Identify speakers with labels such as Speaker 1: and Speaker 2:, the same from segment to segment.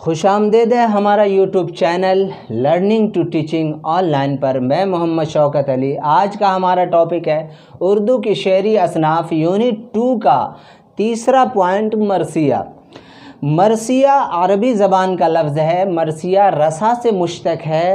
Speaker 1: खुशामदीद है हमारा YouTube channel learning to teaching online पर। मैं मोहम्मद शौकत अली। आज का हमारा टॉपिक है उर्दू की शेरी असनाफ यूनिट 2 का तीसरा पॉइंट मरसिया। मरसिया अरबी ज़बान का लफ्ज़ है। मरसिया रसा से मुश्तक है,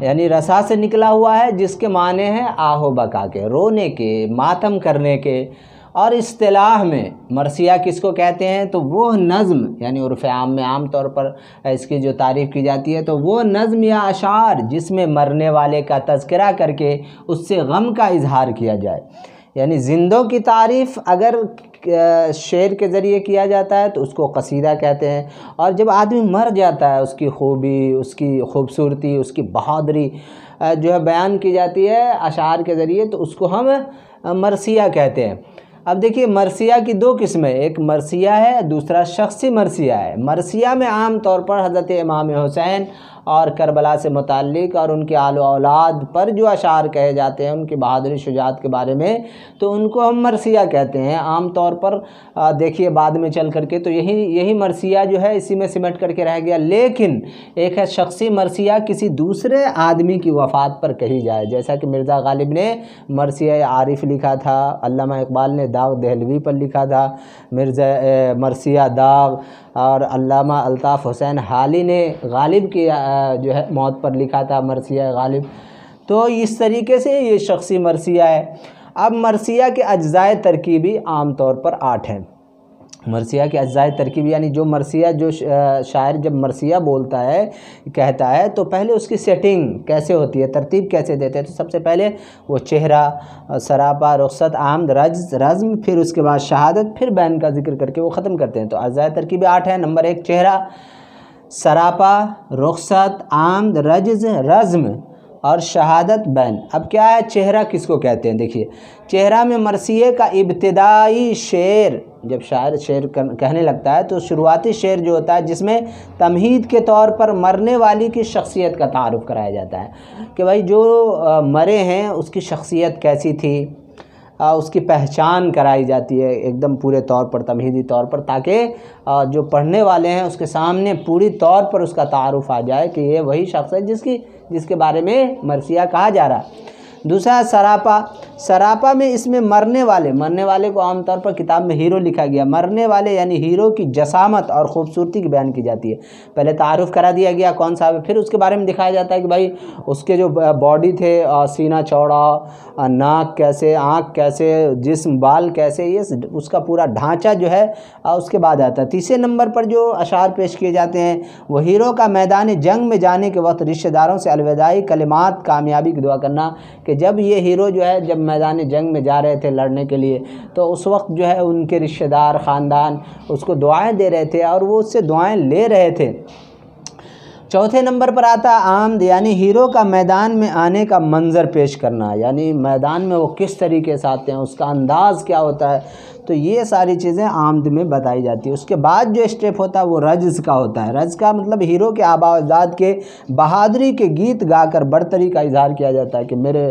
Speaker 1: यानी रसा से निकला हुआ है, जिसके माने हैं आहो बका के, रोने के, मातम करने के। और इस्तिलाह में मरसिया किसको कहते हैं तो वो नज़्म, यानी उर्फ़ आम में आम तौर पर इसकी जो तारीफ़ की जाती है तो वो नज़्म या अशार जिसमें मरने वाले का तज़किरा करके उससे गम का इजहार किया जाए। यानी ज़िंदों की तारीफ़ अगर शेर के ज़रिए किया जाता है तो उसको कसीदा कहते हैं, और जब आदमी मर जाता है उसकी खूबी, उसकी खूबसूरती, उसकी बहादुरी जो है बयान की जाती है अशार के ज़रिए, तो उसको हम मरसिया कहते हैं। अब देखिए, मरसिया की दो किस्में, एक मरसिया है, दूसरा शख्सी मरसिया है। मरसिया में आम तौर पर हज़रत इमाम हुसैन और करबला से मुताल्लिक़ और उनके आल औलाद पर जो अशार कहे जाते हैं, उनकी बहादुरी शुजाअत के बारे में, तो उनको हम मरसिया कहते हैं आम तौर पर। देखिए बाद में चल करके तो यही मरसिया जो है इसी में सिमट करके रह गया। लेकिन एक है शख्सी मरसिया, किसी दूसरे आदमी की वफ़ात पर कही जाए, जैसा कि मिर्ज़ा गालिब ने मरसिया आरिफ लिखा था, अल्लामा इकबाल ने दाग दहलवी पर लिखा था मिर्ज़ा मरसिया दाग, और अल्लामा अल्ताफ़ हुसैन हाली ने गालिब की जो है मौत पर लिखा था मरसिया गालिब। तो इस तरीके से ये शख्सी मरसिया है। अब मरसिया के अज्ज़ाए तरकीबी आम तौर पर 8 हैं। मरसिया के अज्ज़ाए तरकीबी यानी जो मरसिया, जो शायर जब मरसिया बोलता है, कहता है, तो पहले उसकी सेटिंग कैसे होती है, तरतीब कैसे देते हैं। तो सबसे पहले वो चेहरा, सरापा, रुखसत, आमद, रज़्म, फिर उसके बाद शहादत, फिर बैन का जिक्र करके वो ख़त्म करते हैं। तो अज्ज़ाए तरकीबी 8 हैं। नंबर 1 चेहरा, सरापा, रुखसत, आमद, रज़्म और शहादत, बैन। अब क्या है, चेहरा किसको कहते हैं? देखिए, चेहरा में मरसिए का इब्तिदाई शेर, जब शायर शेर कहने लगता है तो शुरुआती शेर जो होता है जिसमें तमहीद के तौर पर मरने वाली की शख्सियत का तारुफ़ कराया जाता है कि भाई जो मरे हैं उसकी शख्सियत कैसी थी, उसकी पहचान कराई जाती है एकदम पूरे तौर पर, तमहीदी तौर पर, ताकि जो पढ़ने वाले हैं उसके सामने पूरी तौर पर उसका तारुफ़ आ जाए कि ये वही शख्स है जिसके बारे में मरसिया कहा जा रहा है। दूसरा सरापा। सरापा में इसमें मरने वाले को आमतौर पर किताब में हीरो लिखा गया। मरने वाले यानी हीरो की जसामत और ख़ूबसूरती की बयान की जाती है। पहले तारुफ़ करा दिया गया कौन सा है, फिर उसके बारे में दिखाया जाता है कि भाई उसके जो बॉडी थे, सीना चौड़ा, नाक कैसे, आँख कैसे, जिस्म, बाल कैसे, ये उसका पूरा ढांचा जो है उसके बाद आता है। तीसरे नंबर पर जो अशार पेश किए जाते हैं वो हीरो का मैदान जंग में जाने के वक्त रिश्तेदारों से अलविदाई कलिमात, कामयाबी की दुआ करना, कि जब ये हीरो जो है जब मैदान जंग में जा रहे थे लड़ने के लिए, तो उस वक्त जो है उनके रिश्तेदार, ख़ानदान उसको दुआएं दे रहे थे और वो उससे दुआएं ले रहे थे। चौथे नंबर पर आता आमद, यानी हीरो का मैदान में आने का मंज़र पेश करना, यानी मैदान में वो किस तरीके से आते हैं, उसका अंदाज़ क्या होता है। तो ये सारी चीज़ें आमद में बताई जाती है। उसके बाद जो स्टेप होता है वो रज़्म का होता है। रज़्म का मतलब हीरो के आबा अजदाद के बहादुरी के गीत गाकर बरतरी का इजहार किया जाता है कि मेरे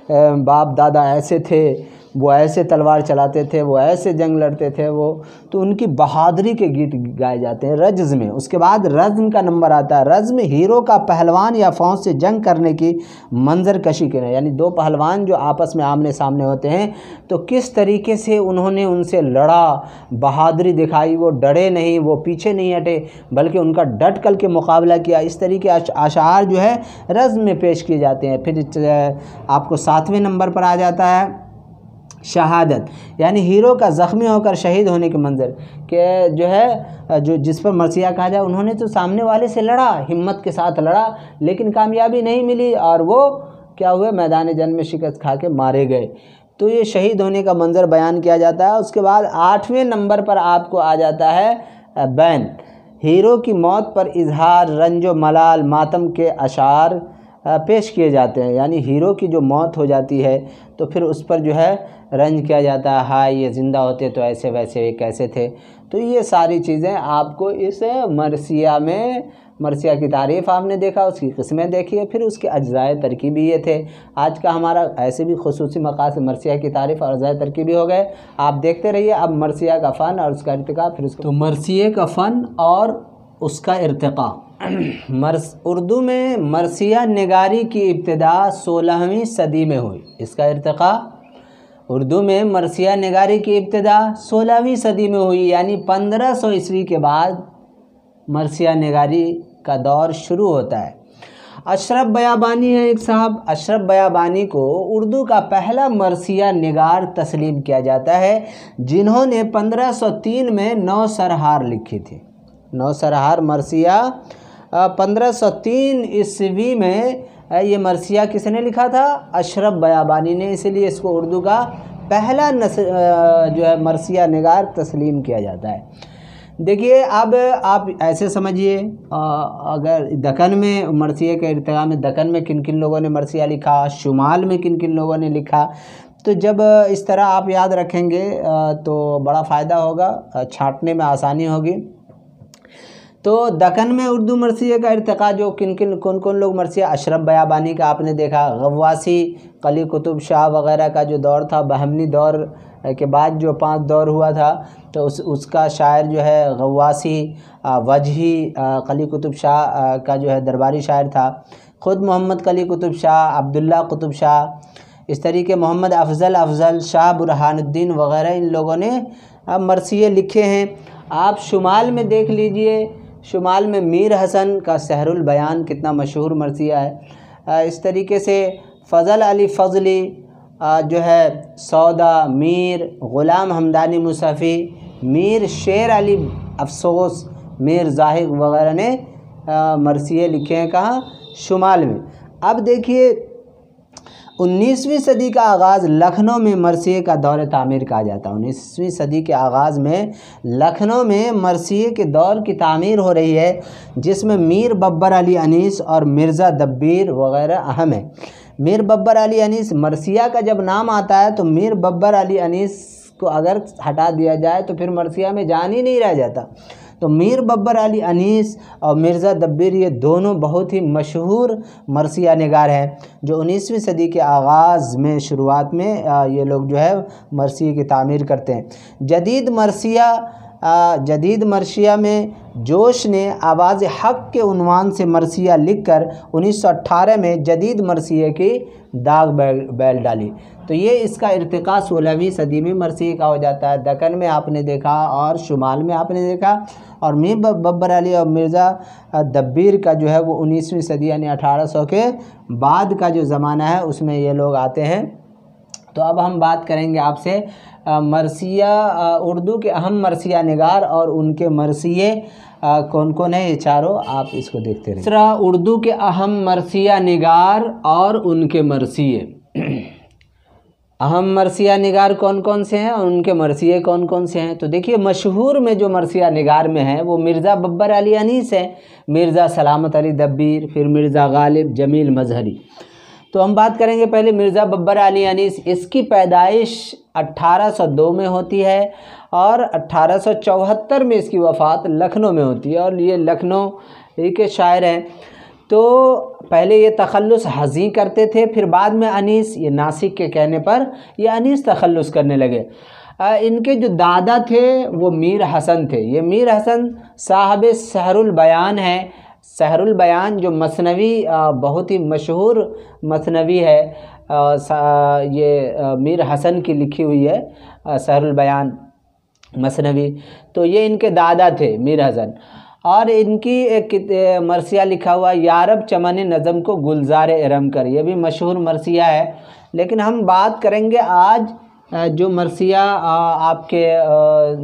Speaker 1: बाप दादा ऐसे थे, वो ऐसे तलवार चलाते थे, वो ऐसे जंग लड़ते थे, वो तो उनकी बहादुरी के गीत गाए जाते हैं रज़्म में। उसके बाद रज़्म का नंबर आता है। रज़्म हीरो का पहलवान या फ़ौज से जंग करने की मंजर कशी करना, यानी दो पहलवान जो आपस में आमने सामने होते हैं तो किस तरीके से उन्होंने उनसे लड़ा, बहादुरी दिखाई, वो डरे नहीं, वो पीछे नहीं हटे, बल्कि उनका डट कर के मुकाबला किया। इस तरीके अशार जो है रज़्म में पेश किए जाते हैं। फिर आपको 7वें नंबर पर आ जाता है शहादत, यानी हीरो का ज़ख्मी होकर शहीद होने के मंजर के जो है, जो जिस पर मरसिया कहा जाए, उन्होंने तो सामने वाले से लड़ा, हिम्मत के साथ लड़ा, लेकिन कामयाबी नहीं मिली और वो क्या हुए, मैदान जंग में शिकस्त खा के मारे गए। तो ये शहीद होने का मंजर बयान किया जाता है। उसके बाद 8वें नंबर पर आपको आ जाता है बैन, हीरो की मौत पर इजहार, रंजो मलाल, मातम के अशार पेश किए जाते हैं। यानी हीरो की जो मौत हो जाती है तो फिर उस पर जो है रंज किया जाता है, हाय ये ज़िंदा होते तो ऐसे वैसे कैसे थे। तो ये सारी चीज़ें आपको इस मरसिया में, मरसिया की तारीफ़ आपने देखा, उसकी किस्में देखी है, फिर उसके अज्ज़ाए तरकीबी ये थे। आज का हमारा ऐसे भी खुसूसी मक़ासिद मरसिया की तारीफ़ और अज्ज़ाए तरकीबी हो गए। आप देखते रहिए अब मरसिया का फ़न और उसका इर्तिक़ा, फिर उसको तो मरसिया का फ़न और उसका इर्तिक़ा। उर्दू में मरसिया निगारी की इब्तिदा 16वीं सदी में हुई। इसका इर्तिक़ा उर्दू में मरसिया निगारी की इब्तिदा 16वीं सदी में हुई, यानी 1500 ईस्वी के बाद मरसिया निगारी का दौर शुरू होता है। अशरफ बयाबानी है एक साहब, अशरफ बयाबानी को उर्दू का पहला मरसिया निगार तस्लीम किया जाता है, जिन्होंने 1503 में नौसरहार लिखी थी। नौसरहार मरसिया 1503 ईस्वी में ये मरसिया किसने लिखा था? अशरफ बयाबानी ने। इसलिए इसको उर्दू का पहला जो है मरसिया निगार तस्लीम किया जाता है। देखिए, अब आप ऐसे समझिए, अगर दक्कन में मरसिया के इर्तिक़ा में दक्कन में किन किन लोगों ने मरसिया लिखा, शुमाल में किन किन लोगों ने लिखा, तो जब इस तरह आप याद रखेंगे तो बड़ा फ़ायदा होगा, छांटने में आसानी होगी। तो दक्कन में उर्दू मरसिया का इर्तिक़ा जो कौन कौन लोग मरसिया, अशरफ बयाबानी का आपने देखा, गव्वासी, कली कुतुब शाह वग़ैरह का जो दौर था, बहमनी दौर के बाद जो 5 दौर हुआ था, तो उसका शायर जो है गव्वासी, वजही, कली कुतुब शाह का जो है दरबारी शायर था, ख़ुद मोहम्मद कली कुतुब शाह, अब्दुल्ला कुतुब शाह, इस तरीके मोहम्मद अफज़ल शाह बुरहानुद्दीन वग़ैरह, इन लोगों ने मरसिये लिखे हैं। आप शुमाल में देख लीजिए, शुमाल में मीर हसन का सहरुल बयान कितना मशहूर मरसिया है। इस तरीके से फ़ज़ल अली फ़ज़ली जो है सौदा, मीर ग़ुलाम हमदानी मुसफ़ी, मीर शेर अली अफसोस, मीर ज़ाहिद वग़ैरह ने मरसिये लिखे हैं। कहाँ? शुमाल में। अब देखिए, 19वीं सदी का आगाज़ लखनऊ में मरसिये का दौर तामीर कहा जाता है। 19वीं सदी के आगाज़ में लखनऊ में मरसिये के दौर की तामीर हो रही है, जिसमें मीर बब्बर अली अनीस और मिर्ज़ा दब्बीर वग़ैरह अहम है। मीर बब्बर अली अनीस, मरसिया का जब नाम आता है तो मीर बब्बर अली अनीस को अगर हटा दिया जाए तो फिर मरसिया में जान ही नहीं रह जाता। तो मीर बब्बर अली अनीस और मिर्ज़ा दब्बीर, ये दोनों बहुत ही मशहूर मरसिया निगार हैं, जो 19वीं सदी के आगाज़ में शुरुआत में ये लोग जो है मरसिया की तामीर करते हैं। जदीद मरसिया में जोश ने आवाज़ हक़ के उन्वान से मरसिया लिखकर 1918 में जदीद मरसिया की दाग बैल डाली। तो ये इसका इर्तिक़ा 16वीं सदी में मरसिया का हो जाता है। दक्कन में आपने देखा और शुमाल में आपने देखा, और मीर बब्बर अली और मिर्ज़ा दब्बीर का जो है वो 19वीं सदी यानी 1800 के बाद का जो ज़माना है उसमें ये लोग आते हैं। तो अब हम बात करेंगे आपसे मरसिया, उर्दू के अहम मरसिया निगार और उनके मरसिये कौन कौन है, ये चारों आप इसको देखते रहिए। दूसरा, उर्दू के अहम मरसिया निगार और उनके मरसिये। अहम मरसिया निगार कौन कौन से हैं और उनके मरसिये कौन कौन से हैं? तो देखिए, मशहूर में जो मरसिया निगार में है वो मिर्ज़ा बब्बर अली अनीस है, मिर्ज़ा सलामत अली दब्बीर, फिर मिर्ज़ा गालिब जमील मजहरी। तो हम बात करेंगे पहले मिर्ज़ा बब्बर अली अनीस। इसकी पैदाइश 1802 में होती है और 1874 में इसकी वफ़ात लखनऊ में होती है, और ये लखनऊ के शायर हैं। तो पहले ये तखल्लुस हज़ी करते थे, फिर बाद में अनीस, ये नासिक के कहने पर ये अनीस तखल्लुस करने लगे। इनके जो दादा थे वो मीर हसन थे। ये मीर हसन साहब सहरुल बयान है। सहरुल बयान जो मसनवी बहुत ही मशहूर मसनवी है, ये मीर हसन की लिखी हुई है सहरुल बयान मसनवी। तो ये इनके दादा थे मीर हसन, और इनकी एक मरसिया लिखा हुआ यारब चमन नज़म को गुलजार इरम कर, ये भी मशहूर मरसिया है। लेकिन हम बात करेंगे आज जो मरसिया आपके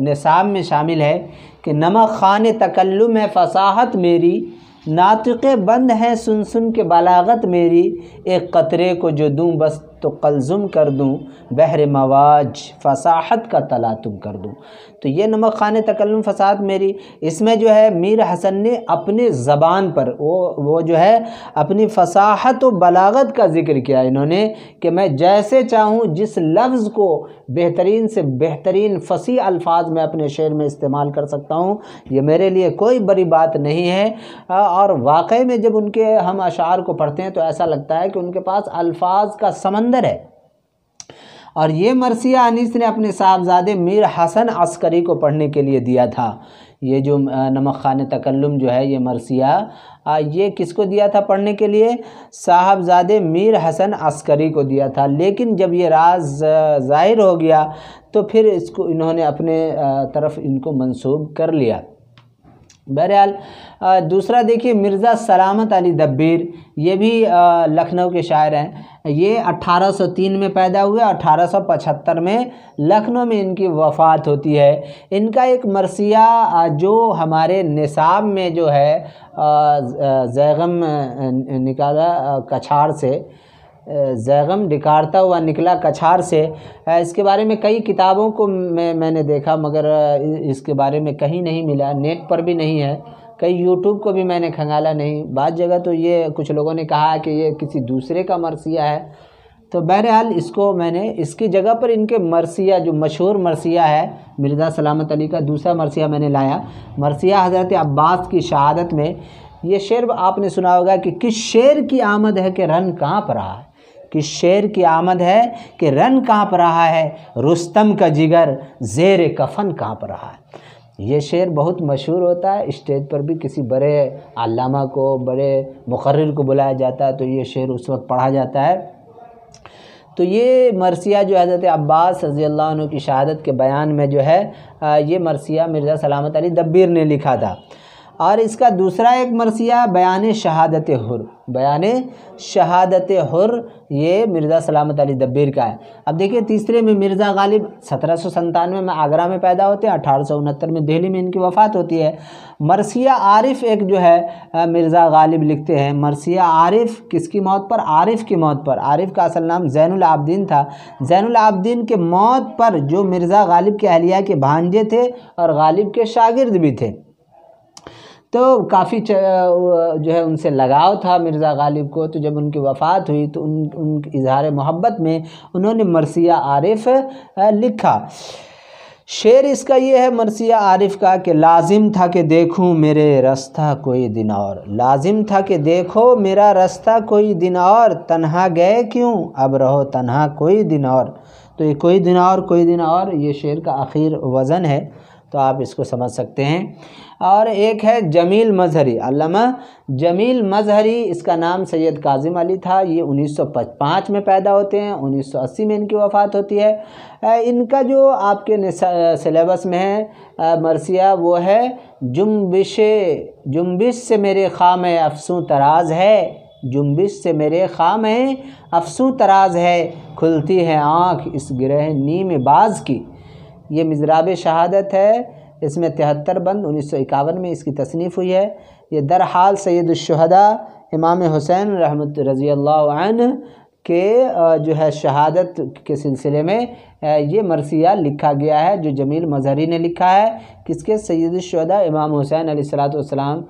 Speaker 1: निसाब में शामिल है कि नमक खान तकल्लुम है फसाहत मेरी, नातिक़े बंद है सुन सुन के बलागत मेरी, एक क़तरे को जो दूँ बस तो कलजुम कर दूँ, बहर मवाज फसाहत का तलातुम कर दूँ। तो ये नमक खाने तकल्लुम फसाहत मेरी, इसमें जो है मीर हसन ने अपने ज़बान पर वो जो है अपनी फसाहत व बलागत का ज़िक्र किया इन्होंने, कि मैं जैसे चाहूँ जिस लफ्ज़ को बेहतरीन से बेहतरीन फसी अल्फाज में अपने शेर में इस्तेमाल कर सकता हूँ, ये मेरे लिए कोई बड़ी बात नहीं है। और वाकई में जब उनके हम अशार को पढ़ते हैं तो ऐसा लगता है कि उनके पास अल्फाज का समंदर है। और ये मरसिया अनीस ने अपने साहबजादे मीर हसन अस्करी को पढ़ने के लिए दिया था। ये जो नमक खाने तकल्लुम जो है ये मरसिया, ये किसको दिया था पढ़ने के लिए? साहबजादे मीर हसन अस्करी को दिया था। लेकिन जब ये राज ज़ाहिर हो गया तो फिर इसको इन्होंने अपने तरफ इनको मंसूब कर लिया। बहरहाल दूसरा देखिए मिर्ज़ा सलामत अली दब्बीर, ये भी लखनऊ के शायर हैं। ये 1803 में पैदा हुए, 1875 में लखनऊ में इनकी वफ़ात होती है। इनका एक मरसिया जो हमारे निसाब में जो है ज़ैगम निकाला कछार से, ज़ैगम निकारता हुआ निकला कछार से, इसके बारे में कई किताबों को मैंने देखा मगर इसके बारे में कहीं नहीं मिला, नेट पर भी नहीं है, कई यूट्यूब को भी मैंने खंगाला नहीं। बाद जगह तो ये कुछ लोगों ने कहा कि ये किसी दूसरे का मरसिया है। तो बहरहाल इसको मैंने इसकी जगह पर इनके मरसिया जो मशहूर मरसिया है मिर्ज़ा सलामत अली का, दूसरा मरसिया मैंने लाया, मरसिया हज़रत अब्बास की शहादत में। ये शेर आपने सुना होगा कि किस शेर की आमद है कि रन काँप रहा है, किस शेर की आमद है कि रन काँप रहा है, रुस्तम का जिगर ज़ेर कफन काँप रहा है। ये शेर बहुत मशहूर होता है, स्टेज पर भी किसी बड़े अल्लामा को, बड़े मुक़र्रिर को बुलाया जाता है तो ये शेर उस वक्त पढ़ा जाता है। तो ये मरसिया जो हज़रत अब्बास रज़ी अल्लाह अन्हु की शहादत के बयान में जो है ये मरसिया मिर्ज़ा सलामत अली दब्बीर ने लिखा था। और इसका दूसरा एक मरसिया बयान शहादत हुर, बयान शहादत हुर ये मिर्ज़ा सलामत अली दब्बीर का है। अब देखिए तीसरे में मिर्ज़ा गालिब 1797 में आगरा में पैदा होते हैं, 1869 में दिल्ली में इनकी वफ़ात होती है। मरसिया आरिफ एक जो है मिर्ज़ा गालिब लिखते हैं, मरसिया आरिफ किसकी मौत पर? आरिफ की मौत पर। आरिफ का असल नाम ज़ैनुल आबदीन था। ज़ैनुल आबदीन के मौत पर जो मिर्ज़ा गालिब के अहलिया के भांजे थे और गालिब के शागिर्द भी थे, तो काफ़ी जो है उनसे लगाव था मिर्ज़ा गालिब को। तो जब उनकी वफ़ात हुई तो उन इज़हार मोहब्बत में उन्होंने मरसिया आरिफ लिखा। शेर इसका ये है मरसिया आरिफ का कि लाजिम था कि देखूं मेरे रास्ता कोई दिन और, लाजिम था कि देखो मेरा रास्ता कोई दिन और, तन्हा गए क्यों अब रहो तन्हा कोई दिन और। तो ये कोई दिन और, कोई दिन और ये शेर का आखिर वज़न है, तो आप इसको समझ सकते हैं। और एक है जमील मजहरी, अल्लामा जमील मजहरी, इसका नाम सैयद काजिम अली था। ये 1905 में पैदा होते हैं, 1980 में इनकी वफ़ात होती है। इनका जो आपके सिलेबस में है मरसिया वो है जुम्बिश से मेरे ख़ाम अफ़सू तराज है, जुम्बिश से मेरे ख़ाम अफ़सू तराज है, खुलती है आँख इस गिरह नीम बाज की। ये मिज़राब शहादत है, इसमें 73 बंद 1951 में इसकी तसनीफ़ हुई है। ये दर हाल सैयदुश्शुहदा इमाम हुसैन रहमत रज़ी अल्लाह अन्हु के जो है शहादत के सिलसिले में ये मरसिया लिखा गया है, जो जमील मजहरी ने लिखा है। किसके? सैयदुश्शुहदा इमाम हुसैन अलैहिस्सलातु वस्सलाम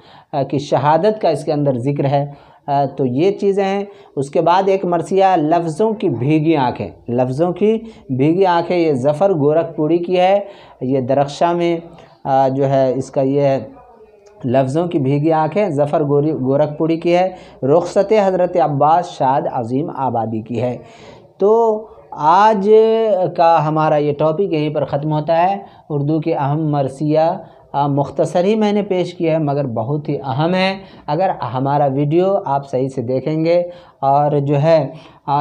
Speaker 1: की शहादत का इसके अंदर ज़िक्र है। तो ये चीज़ें हैं। उसके बाद एक मरसिया लफ्ज़ों की भीगी आँखें, लफ्ज़ों की भीगी आँखें, ये ज़फ़र गोरखपुरी की है। ये दरख्शा में जो है इसका ये है लफ्ज़ों की भीगी आँखें, ज़फ़र गोरखपुरी की है। रुख़सत हज़रत अब्बास शाद अज़ीम आबादी की है। तो आज का हमारा ये टॉपिक यहीं पर ख़त्म होता है। उर्दू के अहम मरसिया मुख्तसर ही मैंने पेश किया है मगर बहुत ही अहम है। अगर हमारा वीडियो आप सही से देखेंगे और जो है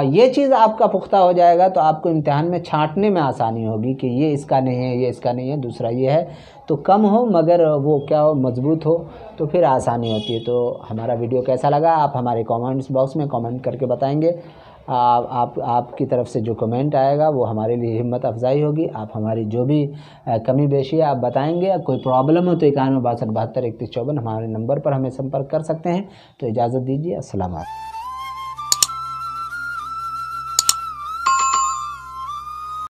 Speaker 1: ये चीज़ आपका पुख्ता हो जाएगा तो आपको इम्तिहान में छांटने में आसानी होगी कि ये इसका नहीं है, ये इसका नहीं है, दूसरा ये है। तो कम हो मगर वो क्या हो, मजबूत हो, तो फिर आसानी होती है। तो हमारा वीडियो कैसा लगा आप हमारे कमेंट्स बॉक्स में कमेंट करके बताएंगे। आपकी तरफ से जो कमेंट आएगा वो हमारे लिए हिम्मत अफजाई होगी। आप हमारी जो भी कमी बेशी है आप बताएंगे। कोई प्रॉब्लम हो तो 91 62 72 31 54 हमारे नंबर पर हमें संपर्क कर सकते हैं। तो इजाज़त दीजिए, अस्सलाम वालेकुम।